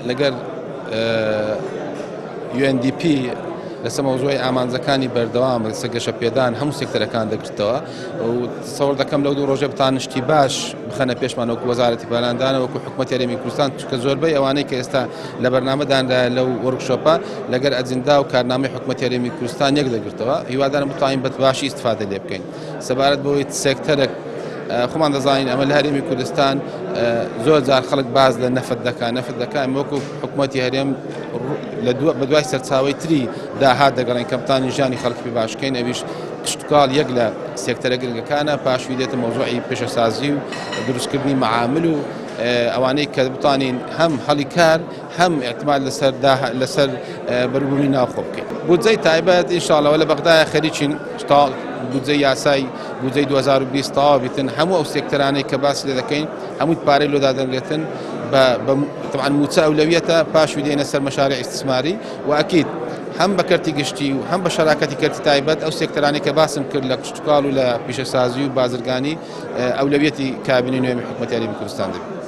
لەگەر UNDP لەسەر مەوزوعی ئامانجەکانی بەردەوام لەسەر گەشە پێدان هەموو سێکتەرەکان دەگرتەوە و سەوڵ دەکەم لەو دوو ڕۆژە بتان شتی باش بخەنە پێشمان وەکو وەزارەتی پەروەردەدانە وەکو حکوومەتی هەرێمی کوردستان چونکە زۆربەی ئەوانەی کە ئێستا لە بەرنامەداندا لەو وەرکشۆپە لەگەر ئەجندا و کارنامەی حکوومەتی هەرێمی کوردستان یەک دەگرتەوە هیوادارم بتوانین بەباشی ئیستفادە لێ بکەین سەبارەت بەوەی سێکتەرێک خۆمان دەزانین ئەمە لە هەرێمی کوردستان زۆر جار خەڵک باز لە نەفت دەکات وەکو حکوومەتی هەرێم بە دوای سەرچاوەی تری داهات دەگەڕین کە بتانی ژیانی خەڵکی پێ باشکەین ئەویش کشتتوکاڵ یەک لە سێکتەرە گرنگەکانە پاشوی دێتە مەوزوعی پێشەسازی و دروستکردنی مەعامل و ئەوانەی کە بتوانین هەم هەڵی کار هەم احتمال لەسەر بەروبوومی ناوخۆ بکەین. بودجەی تایبەت ئینشاڵڵا لە بەغدایە خەریکین بودجەی یاسای بودجەی 2020 تەواو بیتن هەموو ئەو سێکتەرانەی کە باسی لێ دەکەین هەمووی پارەی لۆدا دەنرێتن طبعا موچە ئەولەویەتە پاشوی دێنە سەر مەشارێع ئیستثماری و ئەکید هەم بە کەرتی گشتی و هەم بە شەراکەتی کەرتی تایبەت ئەو سێکتەرانی کە باسم کرد لە کشتتوکاڵ و لە پیشەسازی و بازرگانی ئەولەویەتی کابینی نوێمی حکوومەتی هەرێمی کوردستان دەبێت.